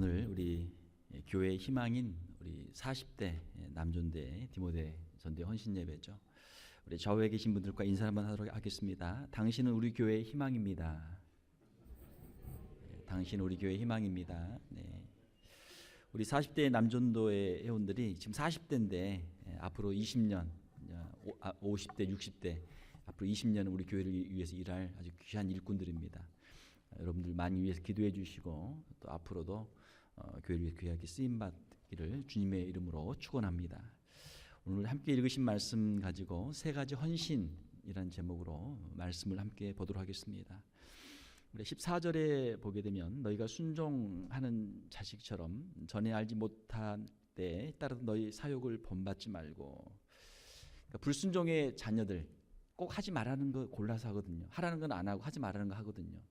오늘 우리 교회의 희망인 우리 40대 남존대 디모데 전대 헌신 예배죠. 우리 좌우에 계신 분들과 인사 한번 하도록 하겠습니다. 당신은 우리 교회의 희망입니다. 당신은 우리 교회의 희망입니다. 네. 우리 40대 남존도의 회원들이 지금 40대인데 앞으로 20년, 50대, 60대 앞으로 20년 우리 교회를 위해서 일할 아주 귀한 일꾼들입니다. 여러분들 많이 위해서 기도해 주시고 또 앞으로도 교회를 위해 귀하게 쓰임 받기를 주님의 이름으로 축원합니다. 오늘 함께 읽으신 말씀 가지고 세 가지 헌신이라는 제목으로 말씀을 함께 보도록 하겠습니다. 우리 14절에 보게 되면 너희가 순종하는 자식처럼 전에 알지 못한 때에 따라서 너희 사욕을 본받지 말고, 그러니까 불순종의 자녀들 꼭 하지 말라는 거 골라서 하거든요. 하라는 건 안 하고 하지 말라는 거 하거든요.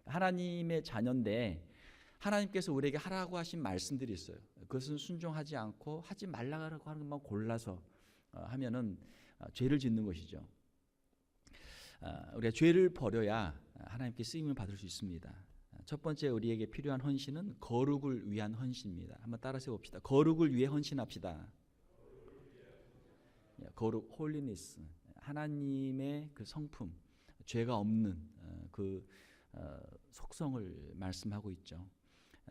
하나님의 자녀인데 하나님께서 우리에게 하라고 하신 말씀들이 있어요. 그것은 순종하지 않고 하지 말라고 하는 것만 골라서 하면은 죄를 짓는 것이죠. 우리가 죄를 버려야 하나님께 쓰임을 받을 수 있습니다. 첫 번째 우리에게 필요한 헌신은 거룩을 위한 헌신입니다. 한번 따라서 봅시다. 거룩을 위해 헌신합시다. 거룩, 홀리니스, 하나님의 그 성품, 죄가 없는 그 속성을 말씀하고 있죠.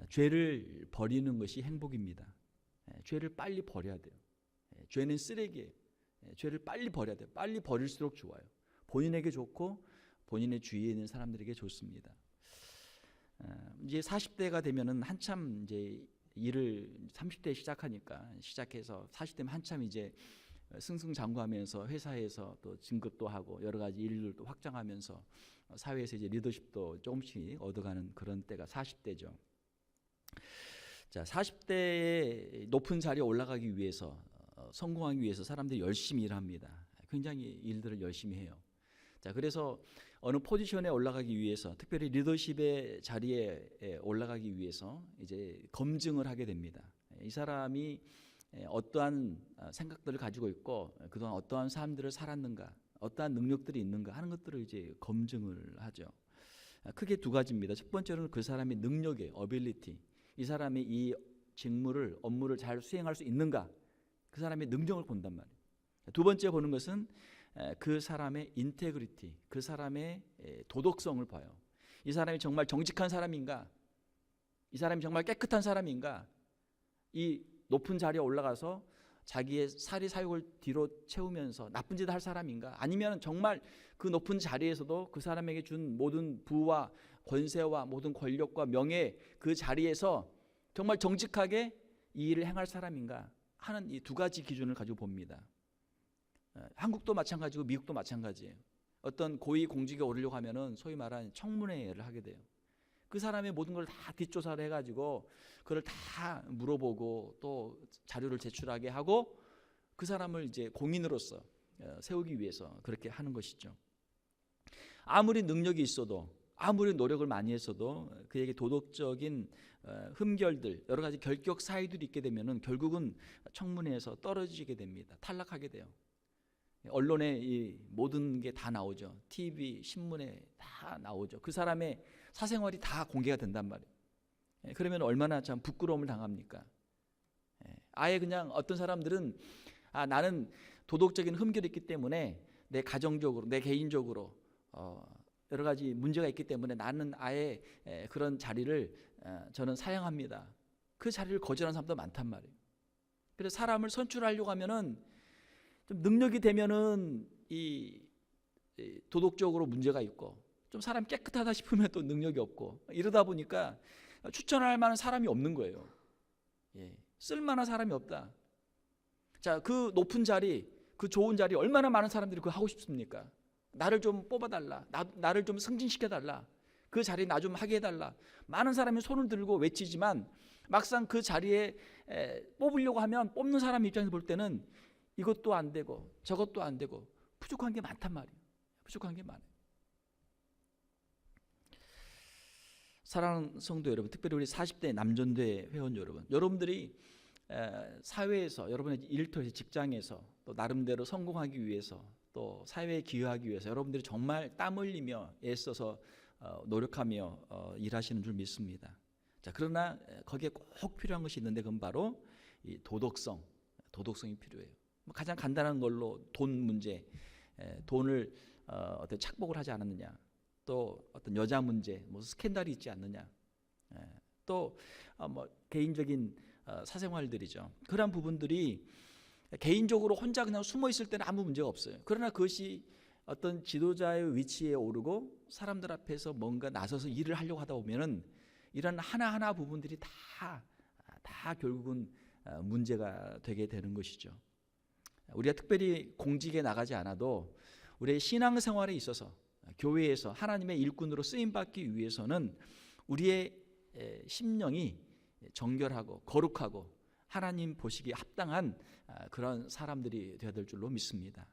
죄를 버리는 것이 행복입니다. 죄를 빨리 버려야 돼요. 죄는 쓰레기예요. 죄를 빨리 버려야 돼요. 빨리 버릴수록 좋아요. 본인에게 좋고 본인의 주위에 있는 사람들에게 좋습니다. 이제 40대가 되면은 한참 이제 일을 30대에 시작해서 40대면 한참 이제 승승장구하면서 회사에서 또 진급도 하고 여러 가지 일들도 확장하면서 사회에서 이제 리더십도 조금씩 얻어가는 그런 때가 40대죠. 자, 40대의 높은 자리에 올라가기 위해서 성공하기 위해서 사람들이 열심히 일합니다. 굉장히 일들을 열심히 해요. 자, 그래서 어느 포지션에 올라가기 위해서, 특별히 리더십의 자리에 올라가기 위해서 이제 검증을 하게 됩니다. 이 사람이 어떠한 생각들을 가지고 있고 그동안 어떠한 삶들을 살았는가, 어떠한 능력들이 있는가 하는 것들을 이제 검증을 하죠. 크게 두 가지입니다. 첫 번째로는 그 사람의 능력의 어빌리티, 이 사람이 이 업무를 잘 수행할 수 있는가, 그 사람의 능력을 본단 말이에요. 두 번째 보는 것은 그 사람의 인테그리티, 그 사람의 도덕성을 봐요. 이 사람이 정말 정직한 사람인가, 이 사람이 정말 깨끗한 사람인가, 이 높은 자리에 올라가서 자기의 사리사욕을 뒤로 채우면서 나쁜 짓을 할 사람인가, 아니면 정말 그 높은 자리에서도 그 사람에게 준 모든 부와 권세와 모든 권력과 명예 그 자리에서 정말 정직하게 이 일을 행할 사람인가 하는 이 두 가지 기준을 가지고 봅니다. 한국도 마찬가지고 미국도 마찬가지예요. 어떤 고위 공직에 오르려고 하면은 소위 말하는 청문회를 하게 돼요. 그 사람의 모든 걸 다 뒷조사를 해가지고 그걸 다 물어보고 또 자료를 제출하게 하고 그 사람을 이제 공인으로서 세우기 위해서 그렇게 하는 것이죠. 아무리 능력이 있어도, 아무리 노력을 많이 했어도 그에게 도덕적인 흠결들, 여러 가지 결격 사유들이 있게 되면은 결국은 청문회에서 떨어지게 됩니다. 탈락하게 돼요. 언론에 이 모든 게 다 나오죠. TV, 신문에 다 나오죠. 그 사람의 사생활이 다 공개가 된단 말이에요. 그러면 얼마나 참 부끄러움을 당합니까? 아예 그냥 어떤 사람들은 나는 도덕적인 흠결이 있기 때문에 내 가정적으로, 내 개인적으로 여러 가지 문제가 있기 때문에 나는 아예 그런 자리를 저는 사양합니다. 그 자리를 거절하는 사람도 많단 말이에요. 그래서 사람을 선출하려고 하면은 좀 능력이 되면은 이 도덕적으로 문제가 있고, 좀 사람이 깨끗하다 싶으면 또 능력이 없고, 이러다 보니까 추천할 만한 사람이 없는 거예요. 쓸만한 사람이 없다. 자, 그 높은 자리, 그 좋은 자리 얼마나 많은 사람들이 그거 하고 싶습니까? 나를 좀 뽑아달라, 나를 좀 승진시켜달라, 그 자리에 나 좀 하게 해달라. 많은 사람이 손을 들고 외치지만 막상 그 자리에 뽑으려고 하면 뽑는 사람 입장에서 볼 때는 이것도 안 되고 저것도 안 되고 부족한 게 많단 말이에요. 부족한 게 많아요. 사랑하는 성도 여러분, 특별히 우리 40대 남존대 회원 여러분, 여러분들이 사회에서, 여러분의 일터에서, 직장에서 또 나름대로 성공하기 위해서, 또 사회에 기여하기 위해서 여러분들이 정말 땀 흘리며 애써서 노력하며 일하시는 줄 믿습니다. 자, 그러나 거기에 꼭 필요한 것이 있는데 그건 바로 이 도덕성이 필요해요. 가장 간단한 걸로 돈 문제, 돈을 어떤 착복을 하지 않았느냐, 또 어떤 여자 문제, 뭐 스캔들이 있지 않느냐, 또 뭐 개인적인 사생활들이죠. 그런 부분들이 개인적으로 혼자 그냥 숨어 있을 때는 아무 문제가 없어요. 그러나 그것이 어떤 지도자의 위치에 오르고 사람들 앞에서 뭔가 나서서 일을 하려고 하다 보면은 이런 하나하나 부분들이 다 결국은 문제가 되게 되는 것이죠. 우리가 특별히 공직에 나가지 않아도 우리의 신앙생활에 있어서 교회에서 하나님의 일꾼으로 쓰임받기 위해서는 우리의 심령이 정결하고 거룩하고 하나님 보시기에 합당한 그런 사람들이 되어야 될 줄로 믿습니다.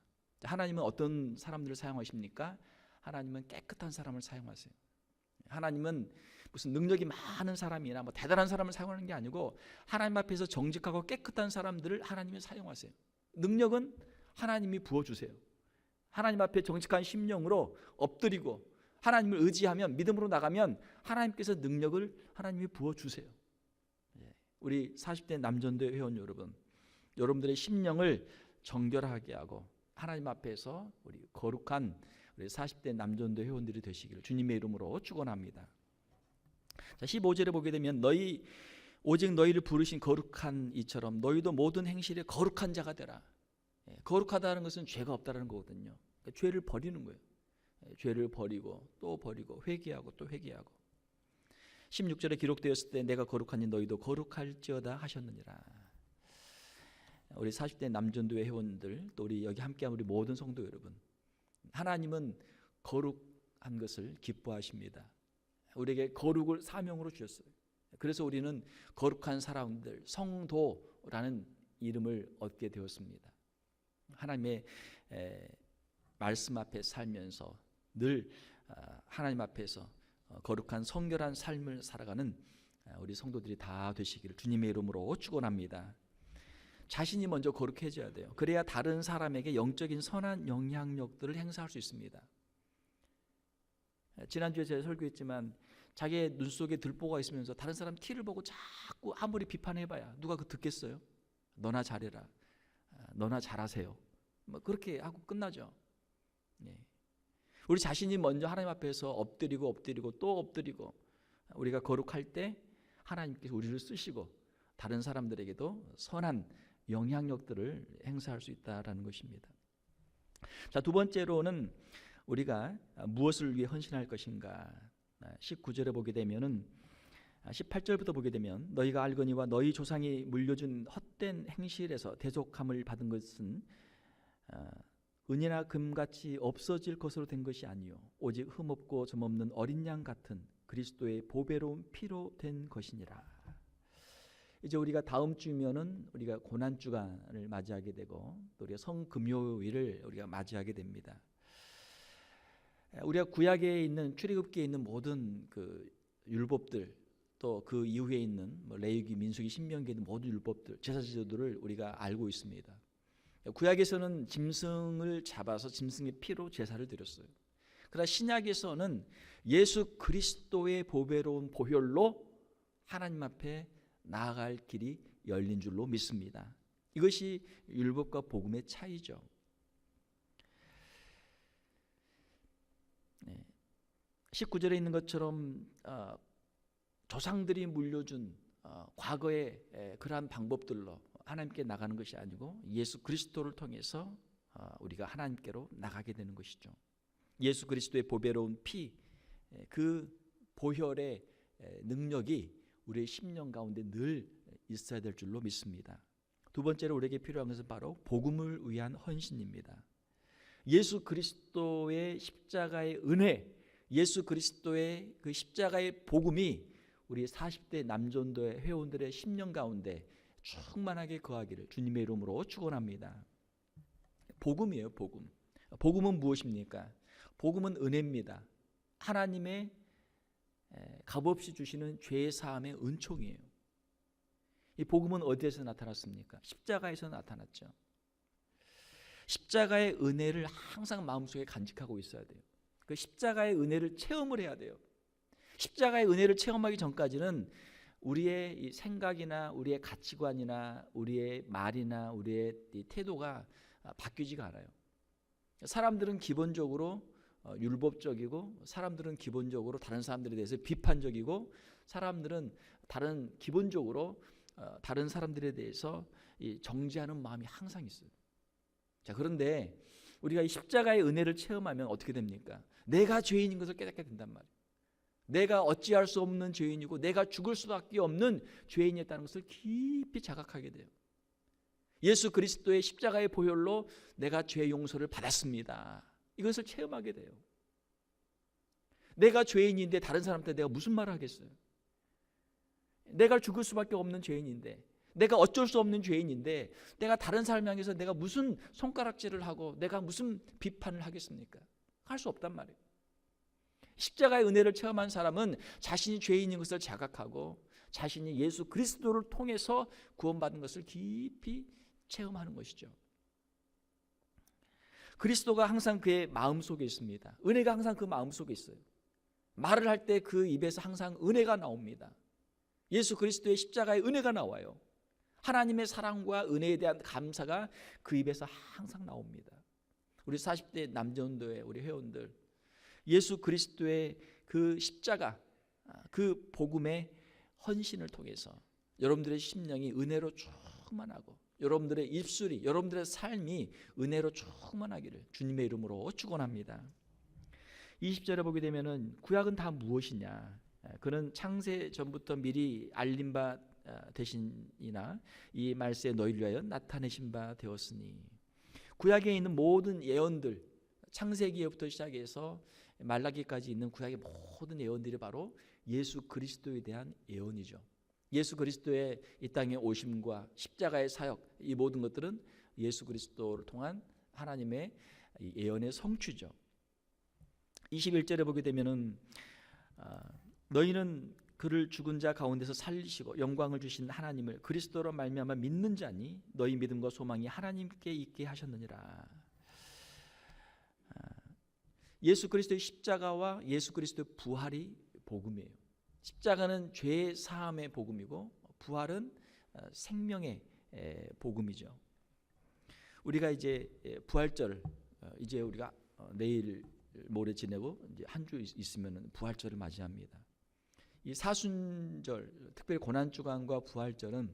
하나님은 어떤 사람들을 사용하십니까? 하나님은 깨끗한 사람을 사용하세요. 하나님은 무슨 능력이 많은 사람이나 뭐 대단한 사람을 사용하는 게 아니고 하나님 앞에서 정직하고 깨끗한 사람들을 하나님이 사용하세요. 능력은 하나님이 부어주세요. 하나님 앞에 정직한 심령으로 엎드리고 하나님을 의지하면, 믿음으로 나가면 하나님께서 능력을 하나님이 부어주세요. 우리 40대 남전도회 회원 여러분, 여러분들의 심령을 정결하게 하고 하나님 앞에서 우리 거룩한 우리 40대 남전도 회원들이 되시기를 주님의 이름으로 축원합니다. 자, 15절에 보게 되면 오직 너희를 부르신 거룩한 이처럼 너희도 모든 행실에 거룩한 자가 되라. 거룩하다는 것은 죄가 없다는 거거든요. 그러니까 죄를 버리는 거예요. 죄를 버리고 또 버리고 회개하고 또 회개하고. 16절에 기록되었을 때 내가 거룩하니 너희도 거룩할지어다 하셨느니라. 우리 40대 남전도회 회원들, 또 우리 여기 함께한 우리 모든 성도 여러분, 하나님은 거룩한 것을 기뻐하십니다. 우리에게 거룩을 사명으로 주셨어요. 그래서 우리는 거룩한 사람들, 성도라는 이름을 얻게 되었습니다. 하나님의 말씀 앞에 살면서 늘 하나님 앞에서 거룩한 성결한 삶을 살아가는 우리 성도들이 다 되시기를 주님의 이름으로 축원합니다. 자신이 먼저 거룩해져야 돼요. 그래야 다른 사람에게 영적인 선한 영향력들을 행사할 수 있습니다. 지난주에 제가 설교했지만 자기의 눈 속에 들보가 있으면서 다른 사람 티를 보고 자꾸 아무리 비판해봐야 누가 그 듣겠어요? 너나 잘해라, 너나 잘하세요, 뭐 그렇게 하고 끝나죠. 우리 자신이 먼저 하나님 앞에서 엎드리고 또 엎드리고 우리가 거룩할 때 하나님께서 우리를 쓰시고 다른 사람들에게도 선한 영향력들을 행사할 수 있다라는 것입니다. 자, 두 번째로는 우리가 무엇을 위해 헌신할 것인가? 19절에 보게 되면은 18절부터 보게 되면 너희가 알거니와 너희 조상이 물려준 헛된 행실에서 대속함을 받은 것은 은이나 금같이 없어질 것으로 된 것이 아니요 오직 흠없고 점없는 어린 양 같은 그리스도의 보배로운 피로 된 것이니라. 이제 우리가 다음 주면은 우리가 고난 주간을 맞이하게 되고 또 우리가 성금요일을 우리가 맞이하게 됩니다. 우리가 구약에 있는 출애굽기에 있는 모든 그 율법들, 또 그 이후에 있는 뭐 레위기, 민수기, 신명기에 있는 모든 율법들, 제사 제도들을 우리가 알고 있습니다. 구약에서는 짐승을 잡아서 짐승의 피로 제사를 드렸어요. 그러나 신약에서는 예수 그리스도의 보배로운 보혈로 하나님 앞에 나아갈 길이 열린 줄로 믿습니다. 이것이 율법과 복음의 차이죠. 19절에 있는 것처럼 조상들이 물려준 과거의 그러한 방법들로 하나님께 나가는 것이 아니고 예수 그리스도를 통해서 우리가 하나님께로 나가게 되는 것이죠. 예수 그리스도의 보배로운 피, 그 보혈의 능력이 우리의 심령 가운데 늘 있어야 될 줄로 믿습니다. 두 번째로 우리에게 필요한 것은 바로 복음을 위한 헌신입니다. 예수 그리스도의 십자가의 은혜, 예수 그리스도의 그 십자가의 복음이 우리 40대 남전도의 회원들의 심령 가운데 충만하게 거하기를 주님의 이름으로 축원합니다. 복음이에요, 복음. 복음은 무엇입니까? 복음은 은혜입니다. 하나님의 값없이 주시는 죄 사함의 은총이에요. 이 복음은 어디에서 나타났습니까? 십자가에서 나타났죠. 십자가의 은혜를 항상 마음속에 간직하고 있어야 돼요. 그 십자가의 은혜를 체험을 해야 돼요. 십자가의 은혜를 체험하기 전까지는 우리의 이 생각이나 우리의 가치관이나 우리의 말이나 우리의 이 태도가 바뀌지가 않아요. 사람들은 기본적으로 율법적이고, 사람들은 기본적으로 다른 사람들에 대해서 비판적이고, 사람들은 기본적으로 다른 사람들에 대해서 정죄하는 마음이 항상 있어요. 자, 그런데 우리가 이 십자가의 은혜를 체험하면 어떻게 됩니까? 내가 죄인인 것을 깨닫게 된단 말이에요. 내가 어찌할 수 없는 죄인이고 내가 죽을 수밖에 없는 죄인이었다는 것을 깊이 자각하게 돼요. 예수 그리스도의 십자가의 보혈로 내가 죄 용서를 받았습니다. 이것을 체험하게 돼요. 내가 죄인인데 다른 사람한테 내가 무슨 말을 하겠어요? 내가 죽을 수밖에 없는 죄인인데, 내가 어쩔 수 없는 죄인인데 내가 다른 사람 향해서 내가 무슨 손가락질을 하고 내가 무슨 비판을 하겠습니까? 할 수 없단 말이에요. 십자가의 은혜를 체험한 사람은 자신이 죄인인 것을 자각하고 자신이 예수 그리스도를 통해서 구원받은 것을 깊이 체험하는 것이죠. 그리스도가 항상 그의 마음속에 있습니다. 은혜가 항상 그 마음속에 있어요. 말을 할 때 그 입에서 항상 은혜가 나옵니다. 예수 그리스도의 십자가의 은혜가 나와요. 하나님의 사랑과 은혜에 대한 감사가 그 입에서 항상 나옵니다. 우리 40대 남전도의 우리 회원들, 예수 그리스도의 그 십자가, 그 복음의 헌신을 통해서 여러분들의 심령이 은혜로 충만하고 여러분들의 입술이, 여러분들의 삶이 은혜로 충만하기를 주님의 이름으로 축원합니다. 20절에 보게 되면은 구약은 다 무엇이냐? 그는 창세 전부터 미리 알린 바 대신이나 이 말세에 너희를 위하여 나타내신 바 되었으니, 구약에 있는 모든 예언들, 창세기부터 시작해서 말라기까지 있는 구약의 모든 예언들이 바로 예수 그리스도에 대한 예언이죠. 예수 그리스도의 이 땅에 오심과 십자가의 사역, 이 모든 것들은 예수 그리스도를 통한 하나님의 예언의 성취죠. 21절에 보게 되면은 너희는 그를 죽은 자 가운데서 살리시고 영광을 주신 하나님을 그리스도로 말미암아 믿는 자니 너희 믿음과 소망이 하나님께 있게 하셨느니라. 예수 그리스도의 십자가와 예수 그리스도의 부활이 복음이에요. 십자가는 죄 사함의 복음이고 부활은 생명의 복음이죠. 우리가 이제 부활절, 이제 우리가 내일 모레 지내고 이제 한 주 있으면 부활절을 맞이합니다. 이 사순절, 특별히 고난주간과 부활절은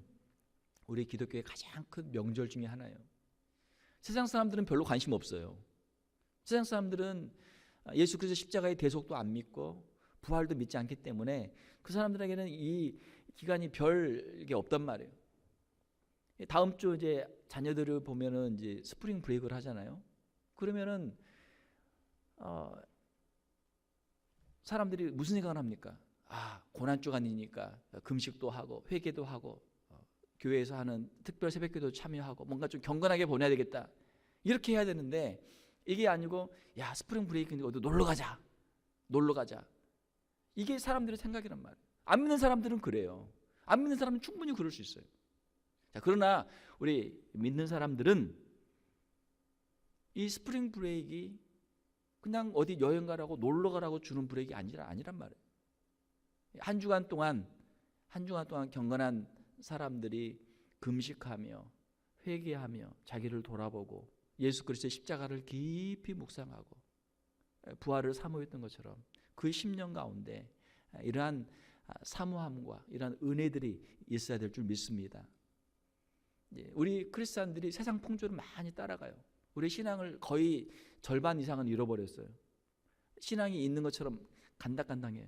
우리 기독교의 가장 큰 명절 중에 하나예요. 세상 사람들은 별로 관심 없어요. 세상 사람들은 예수 그리스도 십자가의 대속도 안 믿고 부활도 믿지 않기 때문에 그 사람들에게는 이 기간이 별게 없단 말이에요. 다음 주 이제 자녀들을 보면은 이제 스프링 브레이크를 하잖아요. 그러면은 사람들이 무슨 생각을 합니까? 고난주간이니까 금식도 하고 회개도 하고 교회에서 하는 특별 새벽기도 참여하고 뭔가 좀 경건하게 보내야 되겠다, 이렇게 해야 되는데 이게 아니고 스프링 브레이크인데 어디 놀러 가자. 이게 사람들의 생각이란 말이에요. 안 믿는 사람들은 그래요. 안 믿는 사람은 충분히 그럴 수 있어요. 자, 그러나 우리 믿는 사람들은 이 스프링 브레이크가 그냥 어디 여행 가라고 놀러 가라고 주는 브레이크가 아니란 말이에요. 한 주간 동안 경건한 사람들이 금식하며 회개하며 자기를 돌아보고 예수 그리스도의 십자가를 깊이 묵상하고 부활을 사모했던 것처럼 그 10년 가운데 이러한 사모함과 이러한 은혜들이 있어야 될 줄 믿습니다. 우리 크리스찬들이 세상 풍조를 많이 따라가요. 우리 신앙을 거의 절반 이상은 잃어버렸어요. 신앙이 있는 것처럼 간당간당해요.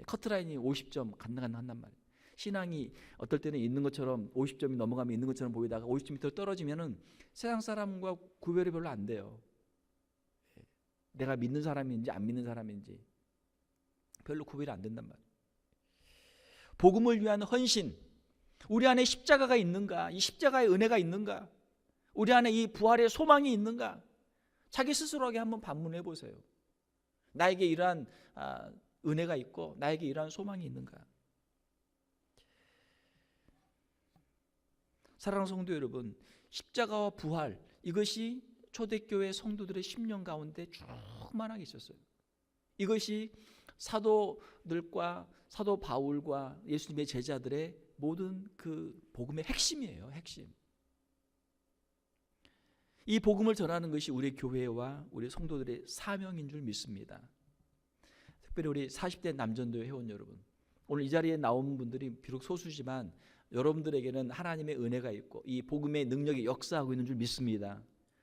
커트라인이 50점 간당간당한단 말이에요. 신앙이 어떨 때는 있는 것처럼 50점이 넘어가면 있는 것처럼 보이다가 50점 밑으로 떨어지면은 세상 사람과 구별이 별로 안 돼요. 내가 믿는 사람인지 안 믿는 사람인지 별로 구별이 안 된단 말이에요. 복음을 위한 헌신, 우리 안에 십자가가 있는가? 이 십자가의 은혜가 있는가? 우리 안에 이 부활의 소망이 있는가? 자기 스스로에게 한번 반문해 보세요. 나에게 이러한 은혜가 있고 나에게 이러한 소망이 있는가? 사랑하는 성도 여러분, 십자가와 부활, 이것이 초대교회 성도들의 10년 가운데 충만하게 있었어요. 이것이 사도들과 사도 바울과 예수님의 제자들의 모든 그 복음의 핵심이에요. 핵심. 이 복음을 전하는 것이 우리 교회와 우리 성도들의 사명인 줄 믿습니다. 특별히 우리 40대 남전도 회원 여러분, 오늘 이 자리에 나온 분들이 비록 소수지만 여러분들에게는 하나님의 은혜가 있고 이 복음의 능력이 역사하고 있는 줄 믿습니다.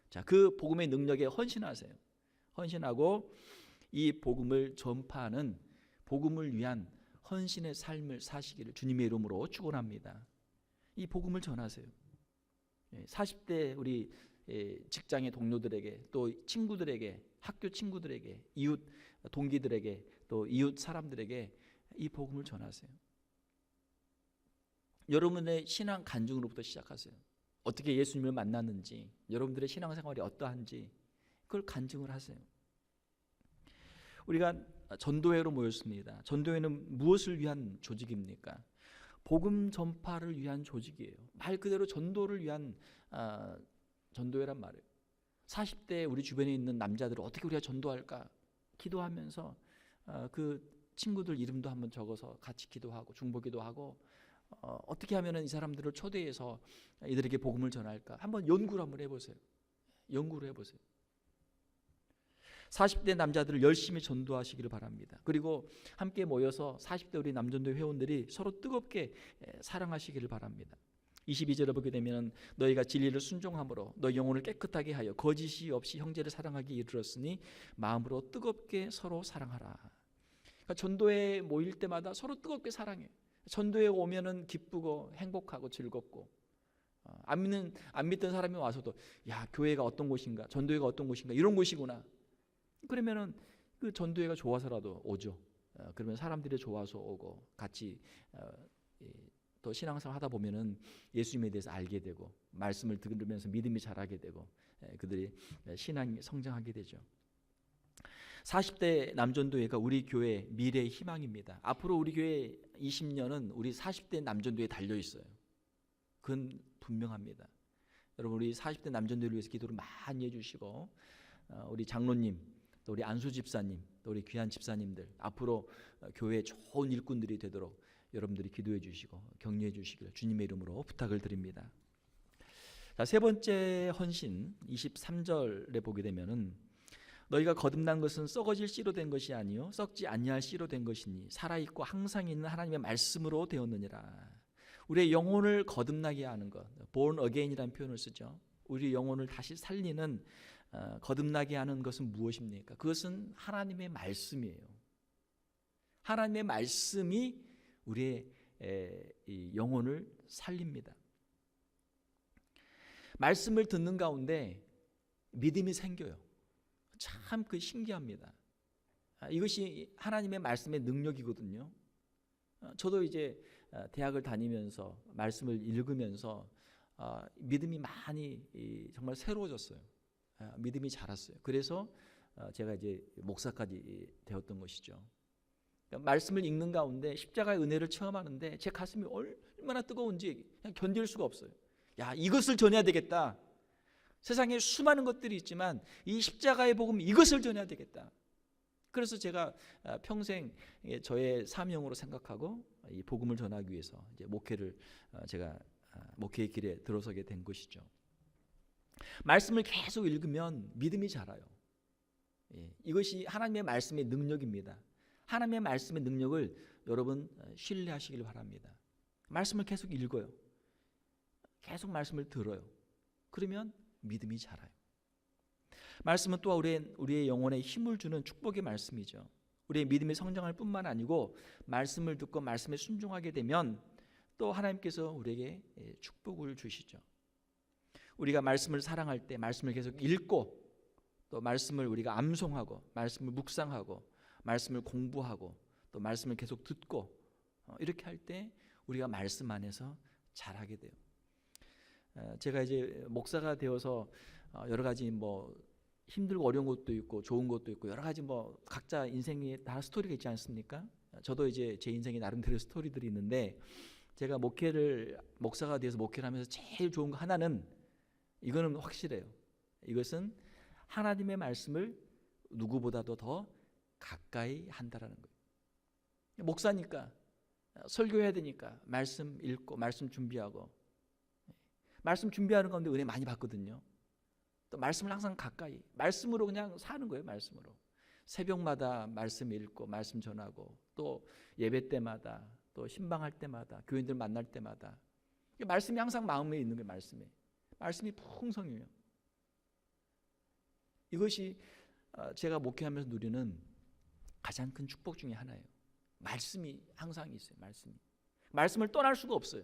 자, 그 복음의 능력에 헌신하세요. 헌신하고 이 복음을 전파하는, 복음을 위한 헌신의 삶을 사시기를 주님의 이름으로 축원합니다. 이 복음을 전하세요. 40대 우리 직장의 동료들에게, 또 친구들에게, 학교 친구들에게, 이웃 동기들에게, 또 이웃 사람들에게 이 복음을 전하세요. 여러분의 신앙 간증으로부터 시작하세요. 어떻게 예수님을 만났는지, 여러분들의 신앙생활이 어떠한지 그걸 간증을 하세요. 우리가 전도회로 모였습니다. 전도회는 무엇을 위한 조직입니까? 복음 전파를 위한 조직이에요. 말 그대로 전도를 위한 전도회란 말이에요. 40대 우리 주변에 있는 남자들을 어떻게 우리가 전도할까 기도하면서 그 친구들 이름도 한번 적어서 같이 기도하고 중보기도 하고, 어떻게 하면 이 사람들을 초대해서 이들에게 복음을 전할까 한번 연구를 한번 해보세요. 연구를 해보세요. 40대 남자들을 열심히 전도하시기를 바랍니다. 그리고 함께 모여서 40대 우리 남전도 회원들이 서로 뜨겁게 사랑하시기를 바랍니다. 22절을 보게 되면 너희가 진리를 순종함으로 너희 영혼을 깨끗하게 하여 거짓이 없이 형제를 사랑하기 이르렀으니 마음으로 뜨겁게 서로 사랑하라. 그러니까 전도회 모일 때마다 서로 뜨겁게 사랑해. 전도회 오면은 기쁘고 행복하고 즐겁고, 안 믿던 사람이 와서도 야, 교회가 어떤 곳인가, 전도회가 어떤 곳인가, 이런 곳이구나. 그러면은 그 전도회가 좋아서라도 오죠. 그러면 사람들이 좋아서 오고 같이 또 신앙생활 하다 보면은 예수님에 대해서 알게 되고 말씀을 들으면서 믿음이 자라게 되고 그들이 신앙이 성장하게 되죠. 40대 남전도회가 우리 교회 미래의 희망입니다. 앞으로 우리 교회 20년은 우리 40대 남전도회에 달려 있어요. 그건 분명합니다. 여러분, 우리 40대 남전도회를 위해서 기도를 많이 해주시고, 우리 장로님, 또 우리 안수 집사님, 또 우리 귀한 집사님들 앞으로 교회의 좋은 일꾼들이 되도록 여러분들이 기도해 주시고 격려해 주시길 주님의 이름으로 부탁을 드립니다. 자, 세 번째 헌신 23절에 보게 되면은 너희가 거듭난 것은 썩어질 씨로 된 것이 아니요 썩지 아니할 씨로 된 것이니 살아있고 항상 있는 하나님의 말씀으로 되었느니라. 우리의 영혼을 거듭나게 하는 것, born again이라는 표현을 쓰죠. 우리 영혼을 다시 살리는 거듭나게 하는 것은 무엇입니까? 그것은 하나님의 말씀이에요. 하나님의 말씀이 우리의 이 영혼을 살립니다. 말씀을 듣는 가운데 믿음이 생겨요. 참 그 신기합니다. 이것이 하나님의 말씀의 능력이거든요. 저도 이제 대학을 다니면서 말씀을 읽으면서 믿음이 많이 정말 새로워졌어요. 믿음이 자랐어요. 그래서 제가 이제 목사까지 되었던 것이죠. 말씀을 읽는 가운데 십자가의 은혜를 체험하는데 제 가슴이 얼마나 뜨거운지 그냥 견딜 수가 없어요. 야, 이것을 전해야 되겠다. 세상에 수많은 것들이 있지만 이 십자가의 복음, 이것을 전해야 되겠다. 그래서 제가 평생 저의 사명으로 생각하고 이 복음을 전하기 위해서 이제 제가 목회의 길에 들어서게 된 것이죠. 말씀을 계속 읽으면 믿음이 자라요. 이것이 하나님의 말씀의 능력입니다. 하나님의 말씀의 능력을 여러분 신뢰하시길 바랍니다. 말씀을 계속 읽어요. 계속 말씀을 들어요. 그러면 믿음이 자라요. 말씀은 또 우리의 영혼에 힘을 주는 축복의 말씀이죠. 우리의 믿음이 성장할 뿐만 아니고 말씀을 듣고 말씀에 순종하게 되면 또 하나님께서 우리에게 축복을 주시죠. 우리가 말씀을 사랑할 때 말씀을 계속 읽고 또 말씀을 우리가 암송하고 말씀을 묵상하고 말씀을 공부하고 또 말씀을 계속 듣고 이렇게 할 때 우리가 말씀 안에서 자라게 돼요. 제가 이제 목사가 되어서 여러 가지 뭐 힘들고 어려운 것도 있고 좋은 것도 있고 여러 가지 뭐 각자 인생에 다 스토리가 있지 않습니까? 저도 이제 제 인생에 나름대로 스토리들이 있는데 제가 목사가 되어서 목회를 하면서 제일 좋은 거 하나는 이거는 확실해요. 이것은 하나님의 말씀을 누구보다도 더 가까이 한다라는 거예요. 목사니까 설교해야 되니까 말씀 읽고 말씀 준비하고, 말씀 준비하는 가운데 은혜 많이 받거든요. 또 말씀을 항상 가까이, 말씀으로 그냥 사는 거예요. 말씀으로 새벽마다 말씀 읽고 말씀 전하고, 또 예배 때마다, 또 신방할 때마다, 교인들 만날 때마다 말씀이 항상 마음에 있는 거예요. 말씀이 풍성해요. 이것이 제가 목회하면서 누리는 가장 큰 축복 중에 하나예요. 말씀이 항상 있어요. 말씀을 떠날 수가 없어요.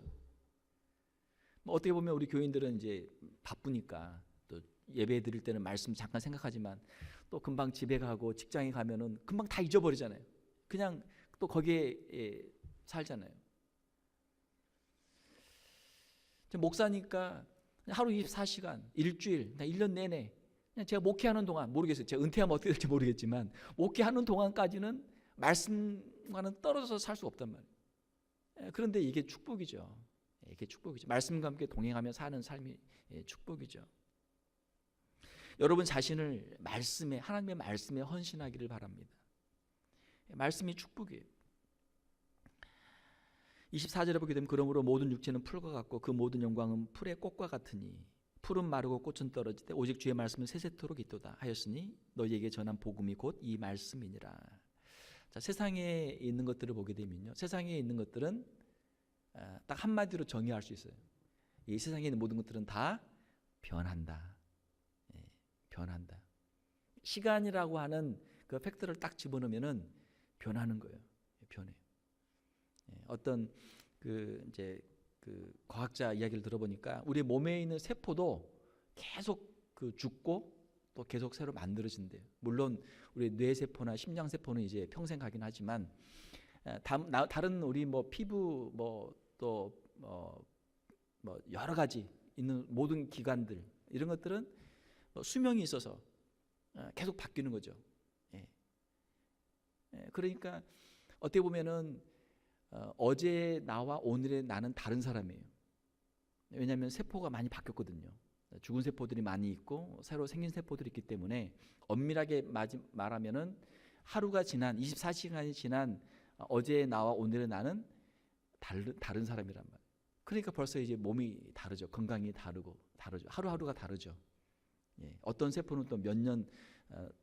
어떻게 보면 우리 교인들은 이제 바쁘니까 또 예배 드릴 때는 말씀 잠깐 생각하지만 또 금방 집에 가고 직장에 가면은 금방 다 잊어버리잖아요. 그냥 또 거기에 살잖아요. 목사니까 하루 24시간, 일주일, 1년 내내 그냥 제가 목회하는 동안, 모르겠어요. 제가 은퇴하면 어떻게 될지 모르겠지만 목회하는 동안까지는 말씀과는 떨어져서 살 수 없단 말이에요. 그런데 이게 축복이죠. 이게 축복이죠. 말씀과 함께 동행하며 사는 삶이 축복이죠. 여러분 자신을 말씀에, 하나님의 말씀에 헌신하기를 바랍니다. 말씀이 축복이에요. 24절에 보게 되면 그러므로 모든 육체는 풀과 같고 그 모든 영광은 풀의 꽃과 같으니 풀은 마르고 꽃은 떨어지되 오직 주의 말씀은 세세토록 있도다 하였으니 너희에게 전한 복음이 곧 이 말씀이니라. 자, 세상에 있는 것들을 보게 되면요, 세상에 있는 것들은 딱 한마디로 정의할 수 있어요. 이 세상에 있는 모든 것들은 다 변한다. 변한다. 시간이라고 하는 그 팩트를 딱 집어넣으면은 변하는 거예요. 변해요. 어떤 이제 과학자 이야기를 들어보니까 우리 몸에 있는 세포도 계속 죽고 또 계속 새로 만들어진대요. 물론 우리 뇌 세포나 심장 세포는 이제 평생 가긴 하지만 다른 우리 피부 또 여러 가지 있는 모든 기관들, 이런 것들은 수명이 있어서 계속 바뀌는 거죠. 그러니까 어떻게 보면은 어제 나와 오늘의 나는 다른 사람이에요. 왜냐하면 세포가 많이 바뀌었거든요. 죽은 세포들이 많이 있고 새로 생긴 세포들이 있기 때문에 엄밀하게 말하면은 하루가 지난 24시간이 지난 어제의 나와 오늘의 나는 다른 사람이란 말이에요. 그러니까 벌써 이제 몸이 다르죠. 건강이 다르죠. 하루하루가 다르죠. 어떤 세포는 또 몇 년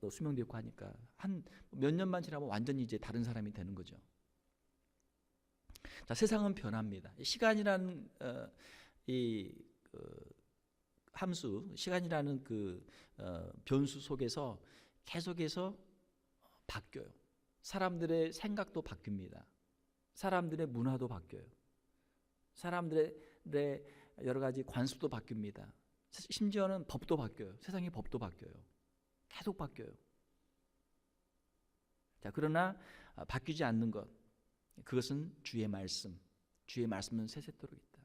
또 수명도 있고 하니까 한 몇 년만 지나면 완전히 이제 다른 사람이 되는 거죠. 자, 세상은 변합니다. 시간이라는 함수, 시간이라는 변수 속에서 계속해서 바뀌어요. 사람들의 생각도 바뀝니다. 사람들의 문화도 바뀌어요. 사람들의 여러 가지 관습도 바뀝니다. 심지어는 법도 바뀌어요. 세상의 법도 바뀌어요. 계속 바뀌어요. 자, 그러나 바뀌지 않는 것, 그것은 주의 말씀. 주의 말씀은 세세토록 있다.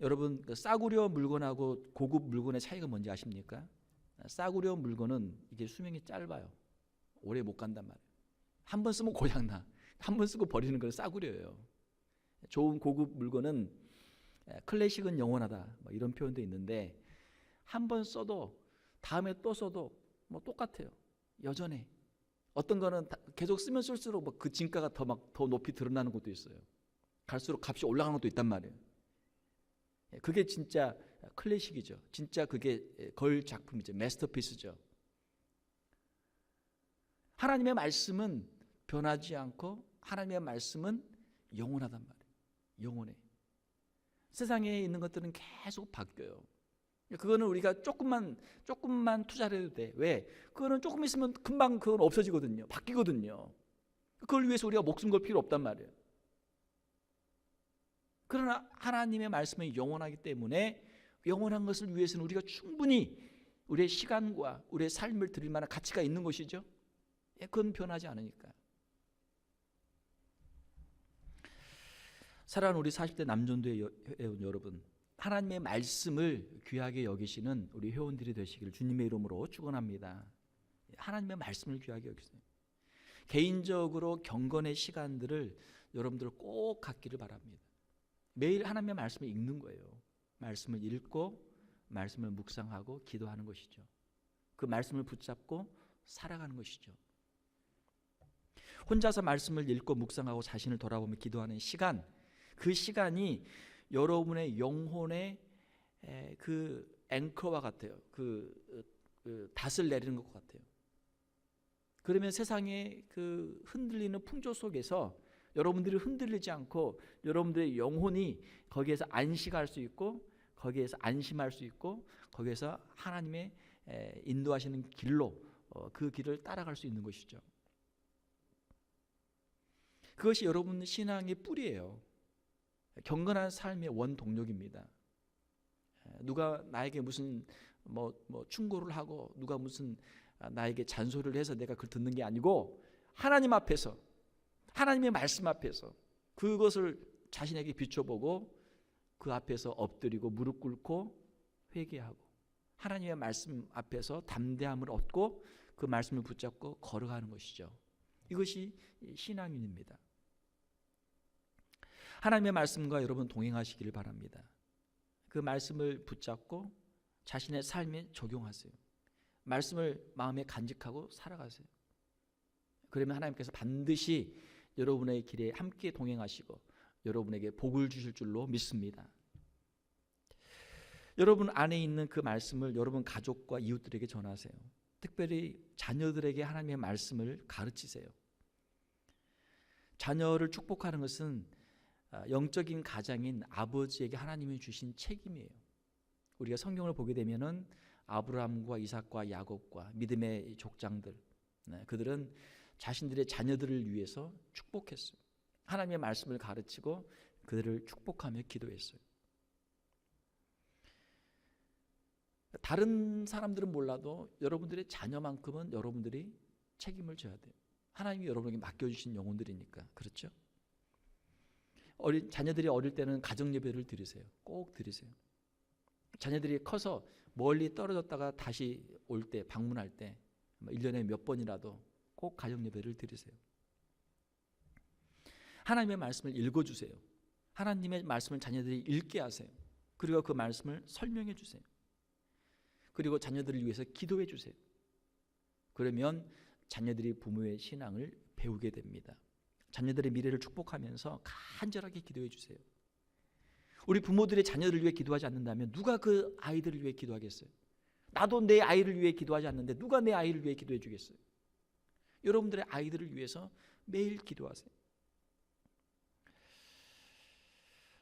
여러분, 싸구려 물건하고 고급 물건의 차이가 뭔지 아십니까? 싸구려 물건은 이게 수명이 짧아요. 오래 못 간단 말이에요. 한 번 쓰면 고장나. 한 번 쓰고 버리는 건 싸구려예요. 좋은 고급 물건은 클래식은 영원하다, 이런 표현도 있는데 한 번 써도 다음에 또 써도 똑같아요. 여전해. 어떤 거는 계속 쓰면 쓸수록 그 진가가 더 높이 드러나는 것도 있어요. 갈수록 값이 올라가는 것도 있단 말이에요. 그게 진짜 클래식이죠. 진짜 그게 걸 작품이죠. 마스터피스죠. 하나님의 말씀은 변하지 않고 하나님의 말씀은 영원하단 말이에요. 영원해. 세상에 있는 것들은 계속 바뀌어요. 그거는 우리가 조금만 투자를 해도 돼. 왜? 그거는 조금 있으면 금방 그건 없어지거든요. 바뀌거든요. 그걸 위해서 우리가 목숨 걸 필요 없단 말이에요. 그러나 하나님의 말씀은 영원하기 때문에 영원한 것을 위해서는 우리가 충분히 우리의 시간과 우리의 삶을 드릴 만한 가치가 있는 것이죠. 그건 변하지 않으니까. 사랑하는 우리 40대 남전도의 회원 여러분, 하나님의 말씀을 귀하게 여기시는 우리 회원들이 되시기를 주님의 이름으로 축원합니다. 하나님의 말씀을 귀하게 여기세요. 개인적으로 경건의 시간들을 여러분들 꼭 갖기를 바랍니다. 매일 하나님의 말씀을 읽는 거예요. 말씀을 읽고 말씀을 묵상하고 기도하는 것이죠. 그 말씀을 붙잡고 살아가는 것이죠. 혼자서 말씀을 읽고 묵상하고 자신을 돌아보며 기도하는 시간, 그 시간이 여러분의 영혼의 그 앵커와 같아요. 그 닷을 내리는 것 같아요. 그러면 세상의 그 흔들리는 풍조 속에서 여러분들이 흔들리지 않고 여러분들의 영혼이 거기에서 안식할 수 있고, 거기에서 안심할 수 있고, 거기에서 하나님의 인도하시는 길로 그 길을 따라갈 수 있는 것이죠. 그것이 여러분 신앙의 뿌리예요. 경건한 삶의 원동력입니다. 누가 나에게 무슨 충고를 하고 누가 무슨 나에게 잔소리를 해서 내가 그걸 듣는 게 아니고, 하나님 앞에서, 하나님의 말씀 앞에서 그것을 자신에게 비춰보고 그 앞에서 엎드리고 무릎 꿇고 회개하고 하나님의 말씀 앞에서 담대함을 얻고 그 말씀을 붙잡고 걸어가는 것이죠. 이것이 신앙인입니다. 하나님의 말씀과 여러분 동행하시기를 바랍니다. 그 말씀을 붙잡고 자신의 삶에 적용하세요. 말씀을 마음에 간직하고 살아가세요. 그러면 하나님께서 반드시 여러분의 길에 함께 동행하시고 여러분에게 복을 주실 줄로 믿습니다. 여러분 안에 있는 그 말씀을 여러분 가족과 이웃들에게 전하세요. 특별히 자녀들에게 하나님의 말씀을 가르치세요. 자녀를 축복하는 것은 영적인 가장인 아버지에게 하나님이 주신 책임이에요. 우리가 성경을 보게 되면은 아브라함과 이삭과 야곱과 믿음의 족장들, 그들은 자신들의 자녀들을 위해서 축복했어요. 하나님의 말씀을 가르치고 그들을 축복하며 기도했어요. 다른 사람들은 몰라도 여러분들의 자녀만큼은 여러분들이 책임을 져야 돼요. 하나님이 여러분에게 맡겨주신 영혼들이니까. 그렇죠? 자녀들이 어릴 때는 가정예배를 드리세요. 꼭 드리세요. 자녀들이 커서 멀리 떨어졌다가 다시 올 때, 방문할 때 1년에 몇 번이라도 꼭 가정예배를 드리세요. 하나님의 말씀을 읽어주세요. 하나님의 말씀을 자녀들이 읽게 하세요. 그리고 그 말씀을 설명해 주세요. 그리고 자녀들을 위해서 기도해 주세요. 그러면 자녀들이 부모의 신앙을 배우게 됩니다. 자녀들의 미래를 축복하면서 간절하게 기도해 주세요. 우리 부모들의 자녀들을 위해 기도하지 않는다면 누가 그 아이들을 위해 기도하겠어요? 나도 내 아이를 위해 기도하지 않는데 누가 내 아이를 위해 기도해 주겠어요? 여러분들의 아이들을 위해서 매일 기도하세요.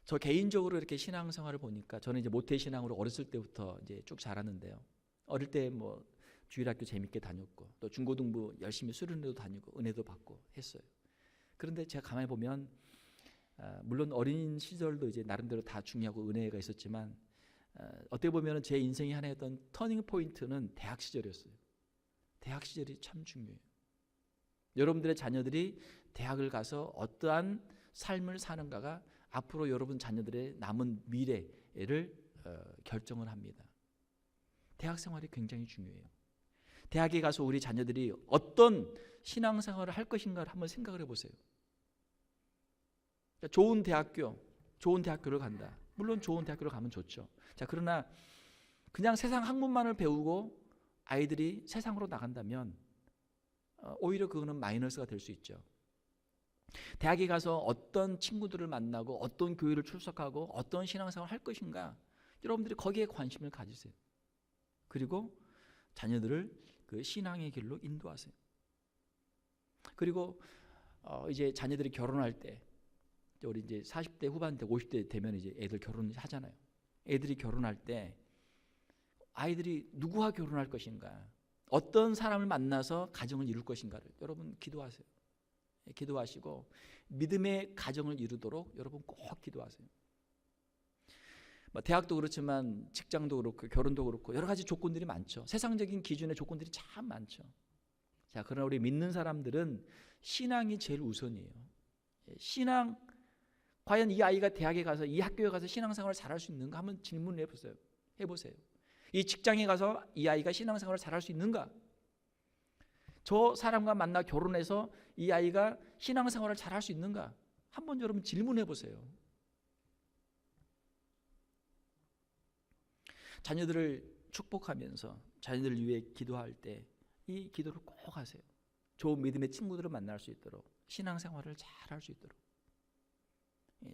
저 개인적으로 이렇게 신앙생활을 보니까 저는 이제 모태신앙으로 어렸을 때부터 이제 쭉 자랐는데요. 어릴 때 주일학교 재밌게 다녔고 또 중고등부 열심히 수련회도 다니고 은혜도 받고 했어요. 그런데 제가 가만히 보면 물론 어린 시절도 이제 나름대로 다 중요하고 은혜가 있었지만 어떻게 보면 제 인생의 하나였던 터닝 포인트는 대학 시절이었어요. 대학 시절이 참 중요해요. 여러분들의 자녀들이 대학을 가서 어떠한 삶을 사는가가 앞으로 여러분 자녀들의 남은 미래를 결정을 합니다. 대학 생활이 굉장히 중요해요. 대학에 가서 우리 자녀들이 어떤 신앙생활을 할 것인가를 한번 생각을 해보세요. 좋은 대학교를 간다. 물론 좋은 대학교를 가면 좋죠. 자, 그러나 그냥 세상 학문만을 배우고 아이들이 세상으로 나간다면 오히려 그거는 마이너스가 될 수 있죠. 대학에 가서 어떤 친구들을 만나고 어떤 교회를 출석하고 어떤 신앙생활을 할 것인가, 여러분들이 거기에 관심을 가지세요. 그리고 자녀들을 그 신앙의 길로 인도하세요. 그리고 이제 자녀들이 결혼할 때, 우리 이제 40대 후반대 50대 되면 이제 애들 결혼하잖아요. 애들이 결혼할 때 아이들이 누구와 결혼할 것인가, 어떤 사람을 만나서 가정을 이룰 것인가를 여러분 기도하세요. 기도하시고 믿음의 가정을 이루도록 여러분 꼭 기도하세요. 대학도 그렇지만 직장도 그렇고 결혼도 그렇고 여러 가지 조건들이 많죠. 세상적인 기준의 조건들이 참 많죠. 자, 그러나 우리 믿는 사람들은 신앙이 제일 우선이에요. 신앙, 과연 이 아이가 대학에 가서 이 학교에 가서 신앙생활을 잘할 수 있는가 한번 질문을 해보세요. 이 직장에 가서 이 아이가 신앙생활을 잘할 수 있는가? 저 사람과 만나 결혼해서 이 아이가 신앙생활을 잘할 수 있는가? 한번 여러분 질문해 보세요. 자녀들을 축복하면서 자녀들을 위해 기도할 때 이 기도를 꼭 하세요. 좋은 믿음의 친구들을 만날 수 있도록, 신앙생활을 잘 할 수 있도록,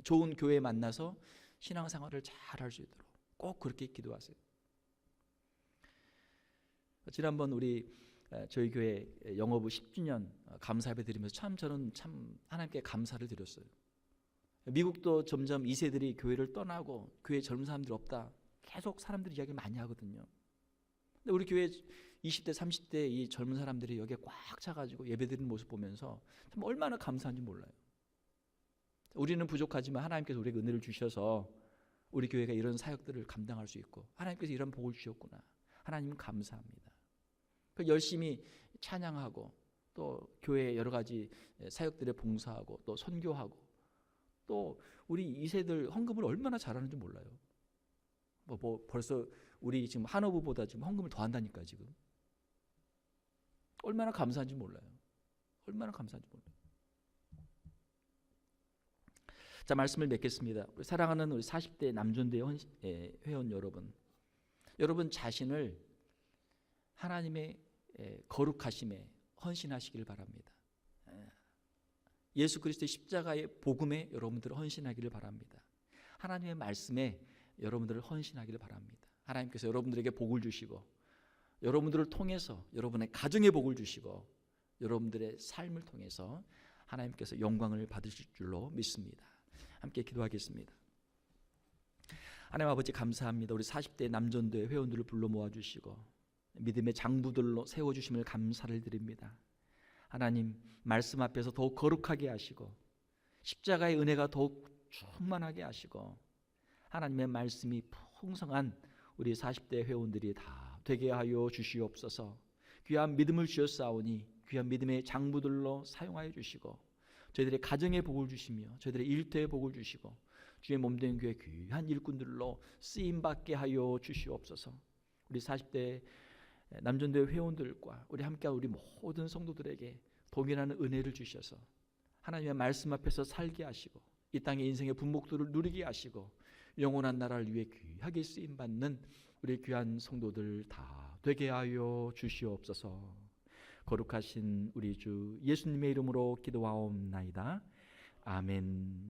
좋은 교회 만나서 신앙생활을 잘 할 수 있도록 꼭 그렇게 기도하세요. 지난번 저희 교회 영어부 10주년 감사예배 드리면서 저는 하나님께 감사를 드렸어요. 미국도 점점 2세들이 교회를 떠나고 교회에 젊은 사람들이 없다, 계속 사람들이 이야기를 많이 하거든요. 근데 우리 교회 20대 30대 이 젊은 사람들이 여기에 꽉 차가지고 예배드리는 모습 보면서 참 얼마나 감사한지 몰라요. 우리는 부족하지만 하나님께서 우리에게 은혜를 주셔서 우리 교회가 이런 사역들을 감당할 수 있고, 하나님께서 이런 복을 주셨구나, 하나님 감사합니다. 열심히 찬양하고, 또 교회 여러 가지 사역들에 봉사하고, 또 선교하고, 또 우리 2세들 헌금을 얼마나 잘하는지 몰라요. 벌써 우리 지금 한어부보다 지금 헌금을 더 한다니까. 지금 얼마나 감사한지 몰라요. 얼마나 감사한지 몰라요. 자, 말씀을 맺겠습니다. 우리 사랑하는 우리 40대 남존대 회원 여러분 자신을 하나님의 거룩하심에 헌신하시길 바랍니다. 예수 그리스도의 십자가의 복음에 여러분들 헌신하기를 바랍니다. 하나님의 말씀에 여러분들을 헌신하기를 바랍니다. 하나님께서 여러분들에게 복을 주시고, 여러분들을 통해서 여러분의 가정에 복을 주시고, 여러분들의 삶을 통해서 하나님께서 영광을 받으실 줄로 믿습니다. 함께 기도하겠습니다. 하나님 아버지, 감사합니다. 우리 40대 남전도회 회원들을 불러 모아주시고 믿음의 장부들로 세워주심을 감사를 드립니다. 하나님, 말씀 앞에서 더욱 거룩하게 하시고, 십자가의 은혜가 더욱 충만하게 하시고, 하나님의 말씀이 풍성한 우리 40대 회원들이 다 되게 하여 주시옵소서. 귀한 믿음을 주셨사오니 귀한 믿음의 장부들로 사용하여 주시고, 저희들의 가정에 복을 주시며 저희들의 일터에 복을 주시고, 주의 몸된 교회 귀한 일꾼들로 쓰임받게 하여 주시옵소서. 우리 40대 남전대 회원들과 우리 함께한 우리 모든 성도들에게 동일한 은혜를 주셔서 하나님의 말씀 앞에서 살게 하시고, 이 땅의 인생의 분목들을 누리게 하시고, 영원한 나라를 위해 귀하게 쓰임받는 우리 귀한 성도들 다 되게 하여 주시옵소서. 거룩하신 우리 주 예수님의 이름으로 기도하옵나이다. 아멘.